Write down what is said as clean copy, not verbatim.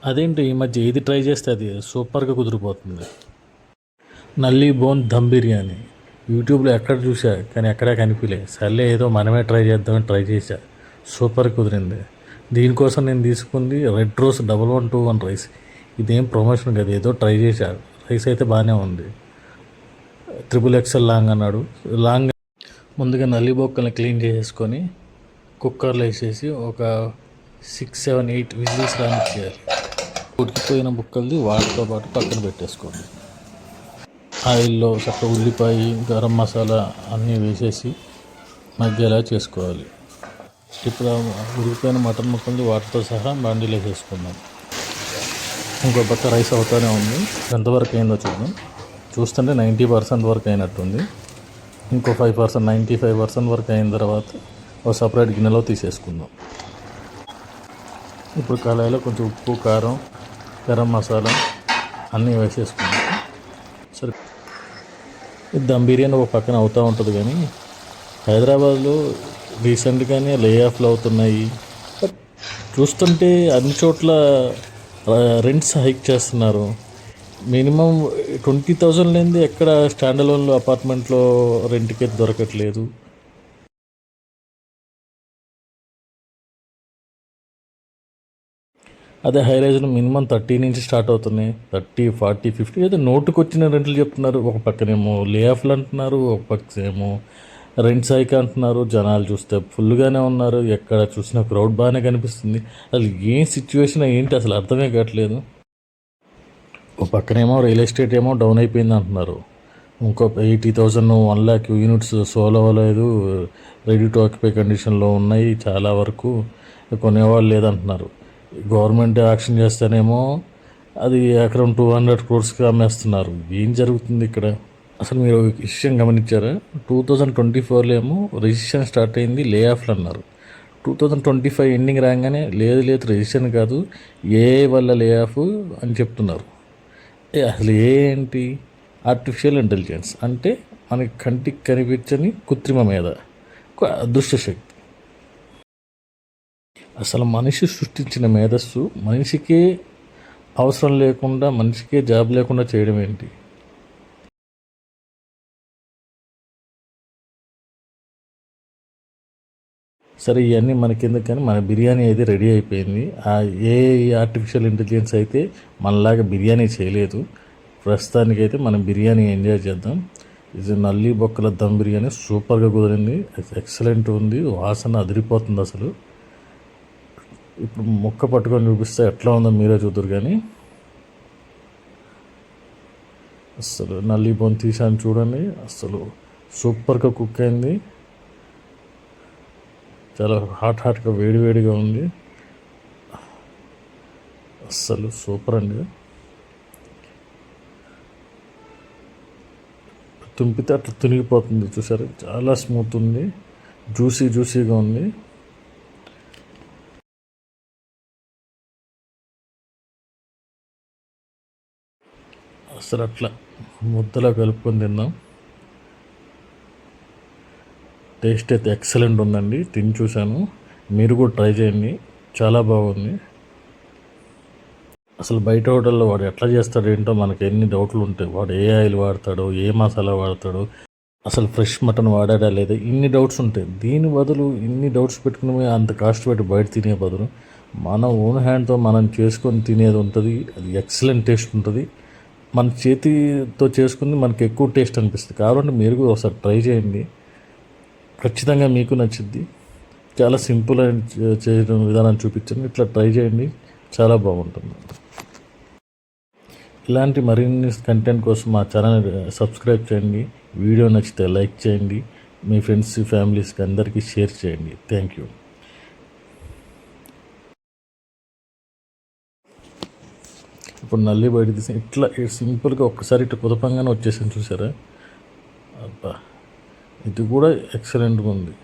అదేంటి ఈ మధ్య ఏది ట్రై చేస్తే అది సూపర్గా కుదిరిపోతుంది. నల్లి బోన్ దమ్ బిర్యానీ యూట్యూబ్లో ఎక్కడ చూసా కానీ ఎక్కడా కనిపించలే. సర్లే ఏదో మనమే ట్రై చేద్దామని ట్రై చేశా, సూపర్ కుదిరింది. దీనికోసం నేను తీసుకుంది రెడ్ రోజ్ 1121 రైస్. ఇదేం ప్రమోషన్ కదా, ఏదో ట్రై చేశా. రైస్ అయితే బాగానే ఉంది. XXL లాంగ్ అన్నాడు. లాంగ్ ముందుగా నల్లి బొక్కల్ని క్లీన్ చేసేసుకొని కుక్కర్లో వేసేసి ఒక 6, 7, 8 విజిల్స్ రానిచ్చేయాలి. ఉడికిపోయిన ముక్కల్ని వాటితో పాటు పక్కన పెట్టేసుకోండి. ఆయిల్లో చక్క ఉల్లిపాయ, గరం మసాలా అన్నీ వేసేసి మగ్గేలా చేసుకోవాలి. ఇప్పుడు ఉడికిపోయిన మటన్ ముక్కల్ని వాటితో సహా బాండీలో వేసేసుకుందాం. ఇంకో పక్క రైస్ అవుతూనే ఉంది. ఎంతవరకు అయిందో చూద్దాం. చూస్తుంటే 90% వరకు అయినట్టుంది. ఇంకో 5%, 95% వరకు అయిన తర్వాత ఒక సపరేట్ గిన్నెలో తీసేసుకుందాం. ఇప్పుడు కళాయిలో కొంచెం ఉప్పు, కారం, గరం మసాలా అన్నీ వేసేసుకుందాం. సరే, దమ్ బిర్యానీ ఒక పక్కన అవుతూ ఉంటుంది. కానీ హైదరాబాద్లో రీసెంట్గానే లే ఆఫ్లు అవుతున్నాయి. బట్ చూస్తుంటే అన్ని చోట్ల రెంట్స్ హైక్ చేస్తున్నారు. మినిమం 20,000 లేనిది ఎక్కడ స్టాండ్ అలోన్లో అపార్ట్మెంట్లో రెంట్కి దొరకట్లేదు. అదే హై రైజ్లో మినిమం 30 నుంచి స్టార్ట్ అవుతున్నాయి. 30, 40, 50 అయితే నోటుకు వచ్చిన రెంట్లు చెప్తున్నారు. ఒక పక్కనేమో లే ఆఫ్లు అంటున్నారు, ఒక పక్కనేమో రెంట్స్ హైక్ అంటున్నారు. జనాలు చూస్తే ఫుల్గానే ఉన్నారు. ఎక్కడ చూసినా క్రౌడ్ బాగానే కనిపిస్తుంది. అసలు ఏం సిచ్యువేషన్ ఏంటి అసలు అర్థమే కావట్లేదు. ఒక పక్కనేమో రియల్ ఎస్టేట్ ఏమో డౌన్ అయిపోయింది అంటున్నారు. ఇంకో 80,000, 1 lakh యూనిట్స్ సోల్ అవ్వలేదు, రెడీ టు ఆక్యుపై కండిషన్లో ఉన్నాయి. చాలా వరకు కొనేవాళ్ళు లేదంటున్నారు. గవర్నమెంట్ యాక్షన్ చేస్తేనేమో అది ఎకరం 200 crores అమ్మేస్తున్నారు. ఏం జరుగుతుంది ఇక్కడ? అసలు మీరు విషయం గమనించారా? 2024లో ఏమో రిజిస్ట్రేషన్ స్టార్ట్ అయింది, లే ఆఫ్లు అన్నారు. 2025 ఎండింగ్ రాగానే లేదు రిజిస్ట్రేషన్ కాదు, ఏ వల్ల లే ఆఫ్ అని చెప్తున్నారు. అసలు ఏంటి? ఆర్టిఫిషియల్ ఇంటెలిజెన్స్ అంటే మనకి కంటికి కనిపించని కృత్రిమ మీద అదృష్ట శక్తి. అసలు మనిషి సృష్టించిన మేధస్సు మనిషికే అవసరం లేకుండా, మనిషికే జాబ్ లేకుండా చేయడం ఏంటి? సరే, ఇవన్నీ మనకెందుకు, కానీ మన బిర్యానీ అయితే రెడీ అయిపోయింది. ఏ ఆర్టిఫిషియల్ ఇంటెలిజెన్స్ అయితే మనలాగా బిర్యానీ చేయలేదు. ప్రస్తుతానికైతే మనం బిర్యానీ ఎంజాయ్ చేద్దాం. ఇది నల్లి బొక్కల దమ్ బిర్యానీ సూపర్గా కుదిరింది. ఎక్సలెంట్ ఉంది. వాసన అదిరిపోతుంది అసలు. ఇప్పుడు ముక్క పట్టుకొని చూపిస్తే ఎట్లా ఉందో మీరే చూద్దరు. కానీ అసలు నల్లి బొన్ తీసాను చూడండి. అసలు సూపర్గా కుక్ అయింది. చాలా హాట్గా వేడిగా ఉంది. అస్సలు సూపర్ అండి. తుంపితే అట్లా తునిగిపోతుంది, చూసారు? చాలా స్మూత్ ఉంది, జ్యూసీగా ఉంది. అసలు అట్లా ముద్దలా కలుపుకొని తిందాం. టేస్ట్ అయితే ఎక్సలెంట్ ఉందండి. తిని చూశాను, మీరు కూడా ట్రై చేయండి, చాలా బాగుంది. అసలు బయట హోటల్లో వాడు ఎట్లా చేస్తాడు ఏంటో మనకి ఎన్ని డౌట్లు ఉంటాయి. వాడు ఏ ఆయిల్ వాడతాడో, ఏ మసాలా వాడతాడో, అసలు ఫ్రెష్ మటన్ వాడాడా లేదా, ఇన్ని డౌట్స్ ఉంటాయి. దీని బదులు ఇన్ని డౌట్స్ పెట్టుకుని అంత కాస్ట్ పెట్టి బయట తినే బదులు మన ఓన్ హ్యాండ్తో మనం చేసుకొని తినేది ఉంటుంది. అది ఎక్సలెంట్ టేస్ట్ ఉంటుంది. మన చేతితో చేసుకుని మనకి ఎక్కువ టేస్ట్ అనిపిస్తుంది. కాబట్టి మీరు కూడా ఒకసారి ట్రై చేయండి, ఖచ్చితంగా మీకు నచ్చుద్ది. చాలా సింపుల్ అండ్ చేయడం విధానం చూపించండి. ఇట్లా ట్రై చేయండి, చాలా బాగుంటుంది. ఇలాంటి మరిన్ని కంటెంట్ కోసం మా ఛానల్ సబ్స్క్రైబ్ చేయండి. వీడియో నచ్చితే లైక్ చేయండి. మీ ఫ్రెండ్స్, ఫ్యామిలీస్కి అందరికీ షేర్ చేయండి. Thank you. ఇప్పుడు నల్లి బయట తీసి ఇట్లా సింపుల్గా ఒక్కసారి ఇట్లా కుదపంగానే వచ్చేసింది, చూసారా? అబ్బా, ఇది కూడా ఎక్సలెంట్గా ఉంది.